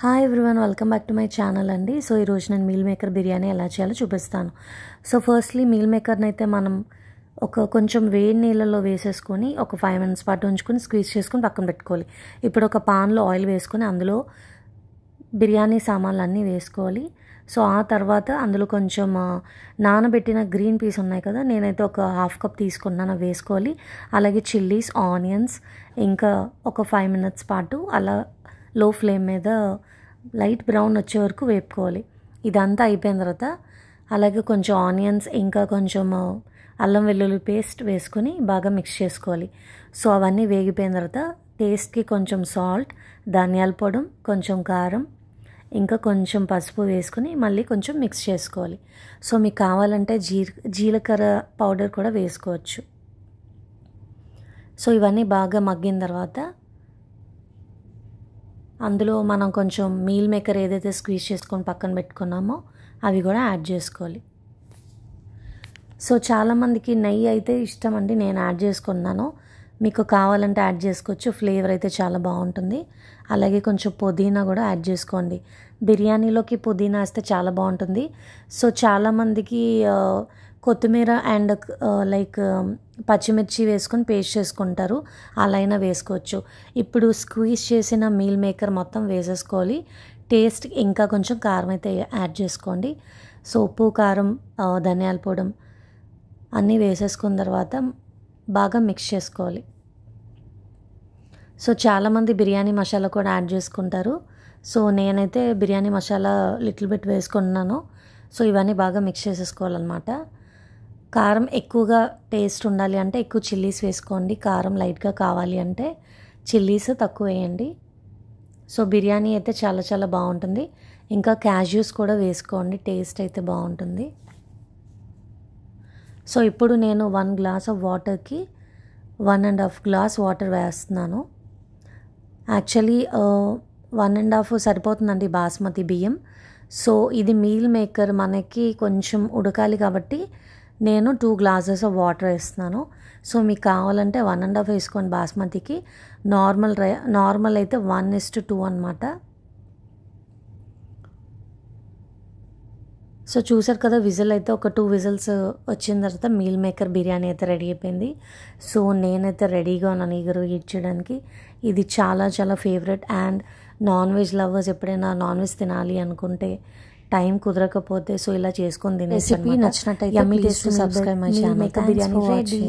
Hi everyone, welcome back to my channel అండి. So ఈరోజు నేను మీల్ మేకర్ బిర్యానీ ఎలా చేయాలో చూపిస్తాను. సో ఫస్ట్లీ మీల్ మేకర్ని అయితే మనం కొంచెం వేడి నీళ్ళలో వేసేసుకొని ఒక 5 minutes పాటు ఉంచుకొని స్క్వీజ్ చేసుకొని పక్కన పెట్టుకోవాలి. ఇప్పుడు ఒక పాన్లో ఆయిల్ వేసుకొని అందులో బిర్యానీ సామాన్లు అన్నీ వేసుకోవాలి. సో ఆ తర్వాత అందులో కొంచెం నానబెట్టిన గ్రీన్ పీస్ ఉన్నాయి కదా, నేనైతే ఒక 1/2 cup తీసుకున్నాను, వేసుకోవాలి. అలాగే చిల్లీస్, ఆనియన్స్ ఇంకా ఒక 5 minutes పాటు అలా లో ఫ్లేమ్ మీద లైట్ బ్రౌన్ వచ్చే వరకు వేపుకోవాలి. ఇదంతా అయిపోయిన తర్వాత అలాగే కొంచెం ఆనియన్స్ ఇంకా కొంచెం అల్లం వెల్లుల్లి పేస్ట్ వేసుకొని బాగా మిక్స్ చేసుకోవాలి. సో అవన్నీ వేగిపోయిన తర్వాత టేస్ట్కి కొంచెం సాల్ట్, ధనియాల పొడి, కొంచెం కారం ఇంకా కొంచెం పసుపు వేసుకొని మళ్ళీ కొంచెం మిక్స్ చేసుకోవాలి. సో మీకు కావాలంటే జీలకర్ర పౌడర్ కూడా వేసుకోవచ్చు. సో ఇవన్నీ బాగా మగ్గిన తర్వాత అందులో మనం కొంచెం మీల్ మేకర్ ఏదైతే స్క్వీజ్ చేసుకొని పక్కన పెట్టుకున్నామో అవి కూడా యాడ్ చేసుకోవాలి. సో చాలామందికి నెయ్యి అయితే ఇష్టం అండి, నేను యాడ్ చేసుకున్నాను. మీకు కావాలంటే యాడ్ చేసుకోవచ్చు, ఫ్లేవర్ అయితే చాలా బాగుంటుంది. అలాగే కొంచెం పుదీనా కూడా యాడ్ చేసుకోండి. బిర్యానీలోకి పుదీనా వేస్తే చాలా బాగుంటుంది. సో చాలామందికి కొత్తిమీర అండ్ పచ్చిమిర్చి వేసుకొని పేస్ట్ చేసుకుంటారు, అలా అయినా వేసుకోవచ్చు. ఇప్పుడు స్క్వీజ్ చేసిన మీల్ మేకర్ మొత్తం వేసేసుకోవాలి. టేస్ట్ ఇంకా కొంచెం కారం అయితే యాడ్ చేసుకోండి. సో ఉప్పు, కారం, ధనియాల పొడి అన్నీ వేసేసుకున్న తర్వాత బాగా మిక్స్ చేసుకోవాలి. సో చాలామంది బిర్యానీ మసాలా కూడా యాడ్ చేసుకుంటారు. సో నేనైతే బిర్యానీ మసాలా లిటిల్ బిట్ వేసుకున్నాను. సో ఇవన్నీ బాగా మిక్స్ చేసేసుకోవాలన్నమాట. కారం ఎక్కువగా టేస్ట్ ఉండాలి అంటే ఎక్కువ చిల్లీస్ వేసుకోండి, కారం లైట్గా కావాలి అంటే చిల్లీస్ తక్కువ వేయండి. సో బిర్యానీ అయితే చాలా చాలా బాగుంటుంది. ఇంకా క్యాష్యూస్ కూడా వేసుకోండి, టేస్ట్ అయితే బాగుంటుంది. సో ఇప్పుడు నేను 1 glass ఆఫ్ వాటర్కి 1.5 glass వాటర్ వేస్తున్నాను. యాక్చువల్లీ 1.5 సరిపోతుందండి బాస్మతి బియ్యం. సో ఇది మీల్ మేకర్ మనకి కొంచెం ఉడకాలి కాబట్టి నేను 2 glasses ఆఫ్ వాటర్ వేస్తున్నాను. సో మీకు కావాలంటే 1.5 వేసుకోండి బాస్మతికి. నార్మల్ అయితే 1:2 అనమాట. సో చూసారు కదా, విజిల్ అయితే ఒక 2 whistles వచ్చిన తర్వాత మీల్ మేకర్ బిర్యానీ అయితే రెడీ అయిపోయింది. సో నేనైతే రెడీగా ఉన్నాను ఈగరు ఈట్ చేయడానికి. ఇది చాలా చాలా favourite. And non veg lovers ఎప్పుడైనా నాన్ వెజ్ తినాలి అనుకుంటే టైం కుదరకపోతే సో ఇలా చేసుకొని తినేసి. రెసిపీ నచ్చినట్టయితే please subscribe my channel. Biryani ready.